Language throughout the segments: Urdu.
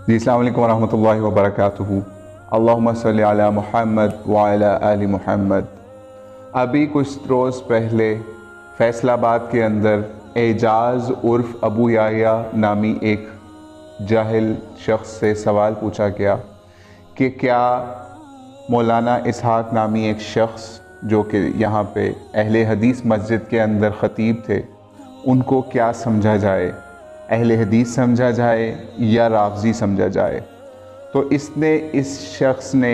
جی السلام علیکم ورحمۃ اللہ وبرکاتہ۔ اللہم صلی علی محمد وعلی آل محمد۔ ابھی کچھ روز پہلے فیصل آباد کے اندر اعجاز عرف ابو یحییٰ نامی ایک جاہل شخص سے سوال پوچھا گیا کہ کیا مولانا اسحاق نامی ایک شخص جو کہ یہاں پہ اہل حدیث مسجد کے اندر خطیب تھے، ان کو کیا سمجھا جائے، اہل حدیث سمجھا جائے یا رافضی سمجھا جائے؟ تو اس شخص نے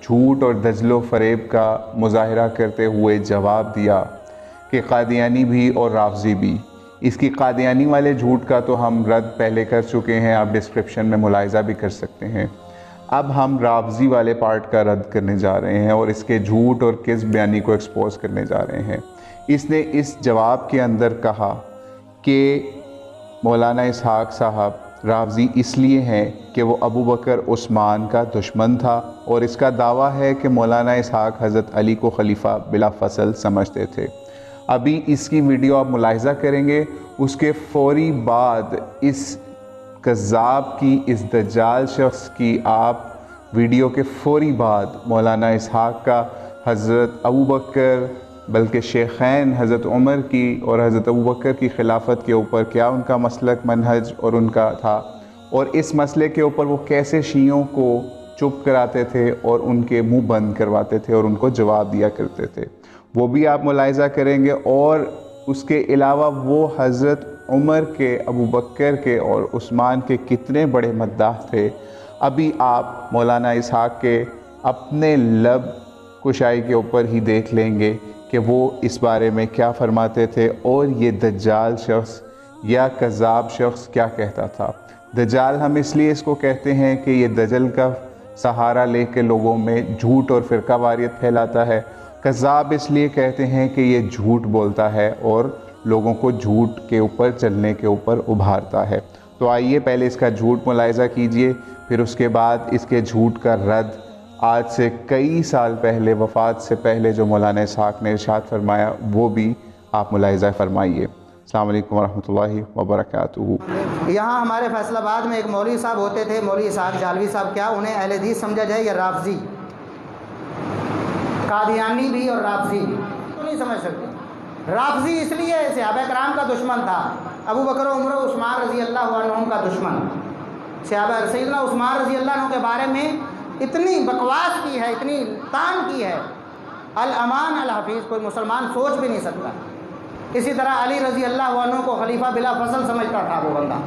جھوٹ اور دجل و فریب کا مظاہرہ کرتے ہوئے جواب دیا کہ قادیانی بھی اور رافضی بھی۔ اس کی قادیانی والے جھوٹ کا تو ہم رد پہلے کر چکے ہیں، آپ ڈسکرپشن میں ملاحظہ بھی کر سکتے ہیں۔ اب ہم رافضی والے پارٹ کا رد کرنے جا رہے ہیں اور اس کے جھوٹ اور کذب بیانی کو ایکسپوز کرنے جا رہے ہیں۔ اس نے اس جواب کے اندر کہا کہ مولانا اسحاق صاحب رافضی اس لیے ہیں کہ وہ ابو بکر عثمان کا دشمن تھا، اور اس کا دعویٰ ہے کہ مولانا اسحاق حضرت علی کو خلیفہ بلا فصل سمجھتے تھے۔ ابھی اس کی ویڈیو آپ ملاحظہ کریں گے، اس کے فوری بعد اس کذاب کی، اس دجال شخص کی آپ ویڈیو کے فوری بعد مولانا اسحاق کا حضرت ابو بکر بلکہ شیخین حضرت عمر کی اور حضرت ابو بکر کی خلافت کے اوپر کیا ان کا مسلک منہج اور ان کا تھا، اور اس مسئلے کے اوپر وہ کیسے شیعوں کو چپ کراتے تھے اور ان کے منہ بند کرواتے تھے اور ان کو جواب دیا کرتے تھے، وہ بھی آپ ملاحظہ کریں گے۔ اور اس کے علاوہ وہ حضرت عمر کے، ابو بکر کے اور عثمان کے کتنے بڑے مداح تھے، ابھی آپ مولانا اسحاق کے اپنے لب کشائی کے اوپر ہی دیکھ لیں گے کہ وہ اس بارے میں کیا فرماتے تھے اور یہ دجال شخص یا کذاب شخص کیا کہتا تھا۔ دجال ہم اس لیے اس کو کہتے ہیں کہ یہ دجل کا سہارا لے کے لوگوں میں جھوٹ اور فرقہ واریت پھیلاتا ہے۔ کذاب اس لیے کہتے ہیں کہ یہ جھوٹ بولتا ہے اور لوگوں کو جھوٹ کے اوپر چلنے کے اوپر ابھارتا ہے۔ تو آئیے پہلے اس کا جھوٹ ملاحظہ کیجئے، پھر اس کے بعد اس کے جھوٹ کا رد آج سے کئی سال پہلے، وفات سے پہلے جو مولانا اسحاق نے ارشاد فرمایا وہ بھی آپ ملاحظہ فرمائیے۔ السلام علیکم ورحمۃ اللہ وبرکاتہ۔ یہاں ہمارے فیصل آباد میں ایک مولوی صاحب ہوتے تھے، مولوی اسحاق جالوی صاحب، کیا انہیں اہل حدیث سمجھا جائے یا رافضی؟ قادیانی بھی اور رافضی بھی تو نہیں سمجھ سکتے۔ رافضی اس لیے صحابہ کرام کا دشمن تھا، ابو بکر و عمر و عثمان رضی اللہ عنہم کا دشمن۔ صحابہ سیدنا عثمان رضی اللہ عنہ کے بارے میں اتنی بکواس کی ہے، اتنی تان کی ہے، الامان الحفیظ، کوئی مسلمان سوچ بھی نہیں سکتا۔ اسی طرح علی رضی اللہ عنہ کو خلیفہ بلا فصل سمجھتا تھا وہ بندہ۔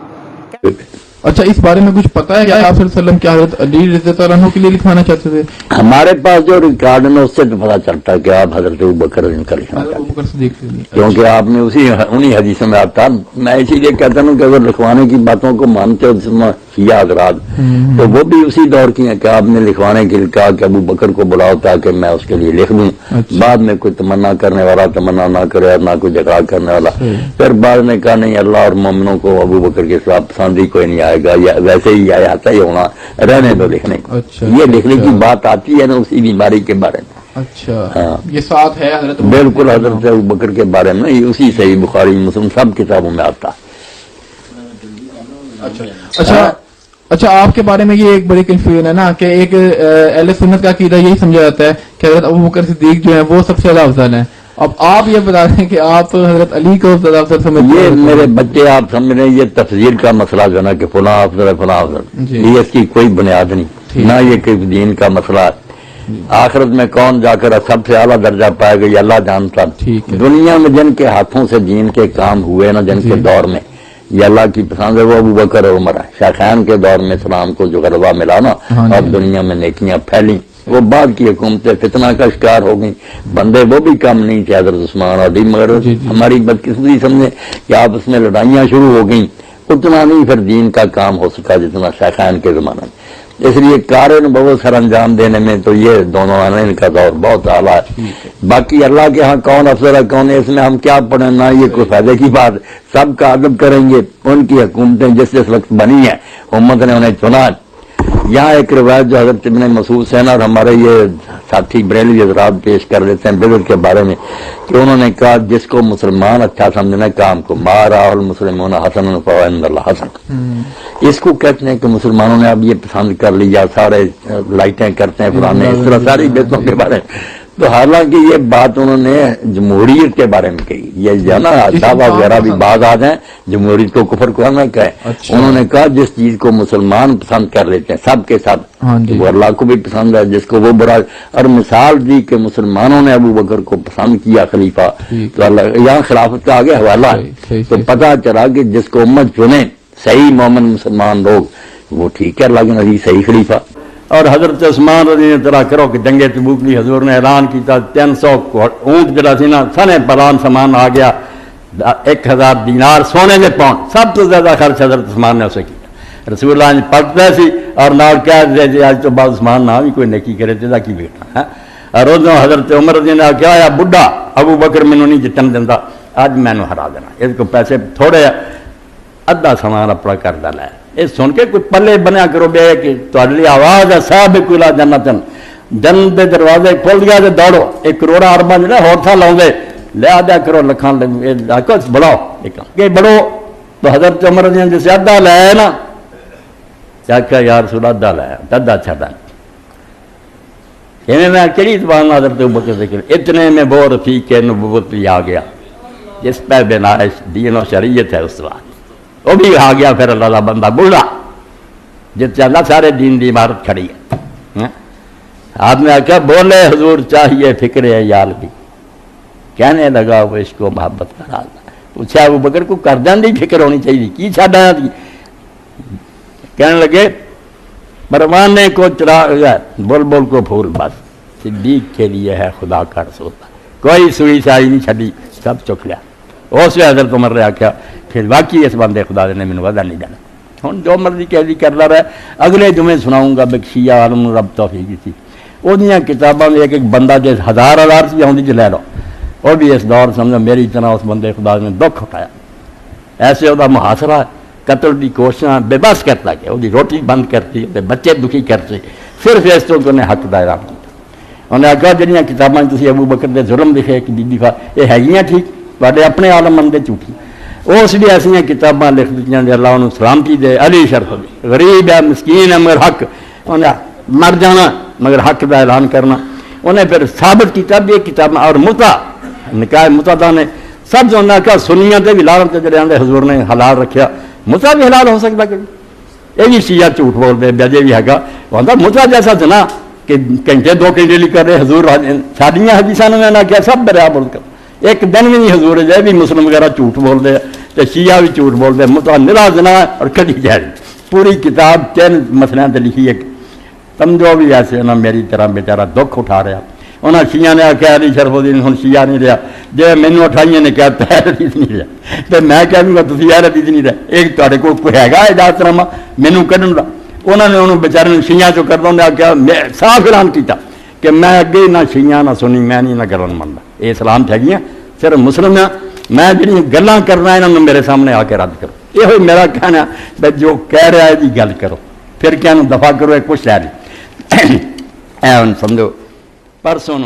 اچھا، اس بارے میں کچھ پتا ہے کہ آپ صلی اللہ علیہ وسلم کیا حضرت علی رضی اللہ عنہ کے لیے لکھوانا چاہتے تھے؟ ہمارے پاس جو ریکارڈ ہے اس سے تو پتا چلتا ہے کہ آپ حضرت ابو بکر کا لکھنا چاہتے ہیں، کیونکہ آپ نے انہی حدیثوں میں آتا۔ میں اسی لیے کہتا ہوں کہ اگر لکھوانے کی باتوں کو مانتے ہو شیعہ حضرات، تو وہ بھی اسی دور کی ہیں کہ آپ نے لکھوانے کے لیے کہا کہ ابو بکر کو بلاؤ تاکہ میں اس کے لیے لکھ دوں۔ بعد میں کوئی تمنا کرنے والا تمنا نہ کرے اور نہ کوئی جھگڑا کرنے والا، پھر بعد نے کہا نہیں، اللہ اور مومنوں کو ابو بکر کے خلاف پسندی کوئی نہیں آئے گا، یا ویسے ہی آتا ہی ہونا، رہنے دو لکھنے کو۔ یہ لکھنے کی بات آتی ہے نا اسی بیماری کے بارے میں۔ اچھا، یہ ساتھ ہے حضرت بالکل حضرت ابو بکر کے بارے میں، اسی صحیح بخاری مسلم سب کتابوں میں آتا۔ اچھا، آپ کے بارے میں یہ ایک بڑی کنفیوژن ہے نا کہ ایک اہل سنت کا عقیدہ یہی سمجھا جاتا ہے کہ حضرت ابو بکر صدیق جو ہیں وہ سب سے زیادہ افضل ہیں۔ اب آپ یہ بتا رہے ہیں کہ آپ حضرت علی کو زیادہ افضل سمجھتے ہیں۔ یہ میرے بچے آپ سمجھ رہے ہیں، یہ تفسیر کا مسئلہ جو ہے نا کہ فلاں افضل ہے فلاں افضل، یہ اس کی کوئی بنیاد نہیں، نہ یہ کہ دین کا مسئلہ ہے۔ آخرت میں کون جا کر سب سے اعلیٰ درجہ پائے گا یہ اللہ جانتا۔ دنیا میں جن کے ہاتھوں سے دین کے کام ہوئے نا، جن کے دور میں یہ اللہ کی پسند ہے، وہ ابو بکر اور عمر ہے۔ شیخین کے دور میں اسلام کو جو غلبہ ملا نا اور دنیا میں نیکیاں پھیلیں، وہ بعد کی حکومتیں فتنہ کا شکار ہو گئیں، بندے وہ بھی کم نہیں تھے حضرت عثمان اور علی، مگر ہماری بدقسمتی سمجھے کہ آپس میں لڑائیاں شروع ہو گئیں، اتنا نہیں پھر دین کا کام ہو سکا جتنا شیخین کے زمانے میں۔ اس لیے کار نبوت سر انجام دینے میں تو یہ دونوں آنے ان کا دور بہت اعلیٰ ہے۔ باقی اللہ کے ہاں کون افضل ہے کون ہے، اس میں ہم کیا پڑھیں، نہ یہ کوئی فائدے کی بات۔ سب کا ادب کریں گے، ان کی حکومتیں جس جس وقت بنی ہیں امت نے انہیں چنا، یہاں ایک روایت جو حضرت ابن مسعود سے اور ہمارے یہ ساتھی بریلوی حضرات پیش کر دیتے ہیں بدر کے بارے میں کہ انہوں نے کہا جس کو مسلمان اچھا سمجھنا کام کو مارا المسلمون حسن فعند اللہ حسن، اس کو کہتے ہیں کہ مسلمانوں نے اب یہ پسند کر لیا، سارے لائٹیں کرتے ہیں پرانے اس طرح ساری بیتوں کے بارے میں. تو حالانکہ یہ بات انہوں نے جمہوریت کے بارے میں کہی، یہ جو نا صحابہ وغیرہ بھی بعض آ جائیں جمہوریت کو کفر کو نہ کہے. انہوں نے کہا جس چیز کو مسلمان پسند کر لیتے ہیں سب کے ساتھ وہ اللہ کو بھی پسند ہے، جس کو وہ برا، اور مثال دی کہ مسلمانوں نے ابو بکر کو پسند کیا خلیفہ، تو اللہ یہاں خلافت کا آگے حوالہ ہے. تو پتہ چلا کہ جس کو امت چنے صحیح مومن مسلمان لوگ وہ ٹھیک ہے، اللہ کے نبی صحیح خلیفہ. اور حضرت عثمان رضی اللہ عنہ کرو کہ جنگ تبوک لی حضور نے اعلان کیتا 300 اونٹ جڑا سی نا سنے پلان سامان آ گیا، 1000 دینار سونے کے پاؤنڈ، سب تو زیادہ خرچ حضرت عثمان نے اسے کیا. رسول اللہ نے پڑھتا سی اور نال کہہ دے جی آج تو بعد عثمان نہ بھی کوئی نیکی کرے تے کی بیٹا ہے. اور ادھر حضرت عمر رضی اللہ عنہ کیا ہے بڈھا ابو بکر مینوں نہیں جتن دینا، اج مینوں ہرا دینا، اس کو پیسے تھوڑے ادھا سامان اپنا کردا لے. یہ سن کے کوئی پلے بنیا کرو بے کہ تہاڈی آواز ہے صاحب کولا جنتن، جنت دے دروازے کھول گیا تے دوڑو 1 کروڑ ارباں جڑا ہور تھا لاؤندے لے آ جا کرو لکھاں کچھ بڑھاؤ کہ بڑھو. تو حضرت عمر رضی اللہ عنہ سے ادھا لے نا کیا یا رسول ادھا لے ادھا چھڈا میں کہڑی زبان حضرت ابوبکر ذکر اتنے میں وہ رفیق نبوت بھی آ گیا جس پہ بنا دین و شریعت ہے. اس وقت وہ بھی آ گیا پھر اللہ بندہ بولا جس اللہ سارے دین دی عمارت کھڑی ہے. آپ نے آخیا بولے حضور چاہیے فکر عیال بھی، کہنے لگا وہ عشق و محبت کا راز. پوچھا ابو بکر کو کردن دی فکر ہونی چاہیے کی چھڈ آیا تھی. کہنے لگے پروانے کو چراغ بول بول کو پھول بس صدیق کے لیے ہے خدا کا رسول، کوئی سوئی سائی نہیں چھڈی سب چک لیا. اس وقت حضرت عمر نے آخیا پھر واقعی اس بندے خدا نے مینوں وعدہ نہیں دینا. ہوں جو مرضی کہہ دی کرتا رہا. اگلے جمعے سناؤں گا بخشیا عالم رب توفیق تھی وہ کتاباں ایک ایک بندہ جس 1000 سے آؤں لے لو، وہ بھی اس دور سمجھو میری طرح اس بندے خدا نے دکھ اٹھایا. ایسے وہ محاصرہ قتل کی کوششاں بے بس کرتا کہ وہ روٹی بند کرتی بچے دکھی کرتے، صرف اس تو انہیں حق دائرہ کیا. انہیں آخیا جہاں کتاباں تھی ابو بکر دے ظلم لکھے ایک بی دفعہ یہ ہے ٹھیک تے اپنے عالم من دے جھوٹی، اس بھی ایسا کتاباں لکھ دیتی اللہ انہوں سلامتی دے. علی شرف بھی غریب ہے مسکین ہے مگر حق، انہیں مر جانا مگر حق کا اعلان کرنا. انہیں پھر ثابت کیا بھی یہ کتاب اور متا نکاح متا نے سب جو انہیں کہا سنیاں تے بھی لعنت جڑے آندے حضور نے حلال رکھیا، متا بھی حلال ہو سکتا کہ یہ بھی شیعہ جھوٹ بول دے بجے بھی ہے آتا متا جیسا جنا کہ گھنٹے 2 گھنٹے لی کر رہے حضور ساڑیاں حدیثاں نے کیا سب بریا بول کر ایک دن بھی نہیں حضور جائے بھی مسلم وغیرہ جھوٹ بول دے تو شیعہ بھی جھوٹ بول دے متا نرا جنا اور کدی جائے. پوری کتاب 3 مسئلوں سے لکھی ہے سمجھو بھی ایسے انہیں میری طرح بیچارہ دکھ اٹھا رہا. انہیں شیعہ نے آخیا علی شرف الدین ہوں شیعہ نہیں رہا جی مینو اٹھائیے نے کہا پیر حدیث نہیں رہا تو میں کہہ دوں گا تھی یار حدیث نہیں رہا ایک تے کو کوئی ہے اجازت نامہ مینو کھڈن کا. انہوں نے انہوں بیچارے شیعہ چو کرتا ہوں آخیا صاف اعلان کیا کہ میں اگے نہ شیعہ نہ سنی میں نہیں نہ گلن منتا یہ اسلام چاہیے صرف مسلم ہاں میں جی گلاں کرنا انہوں نے میرے سامنے آ کے رد کرو. یہ میرا کہنا ہے جو کہہ رہا ہے جی گل کرو پھر کیا دفاع کرو ایک کچھ لے رہی. سمجھو پرسوں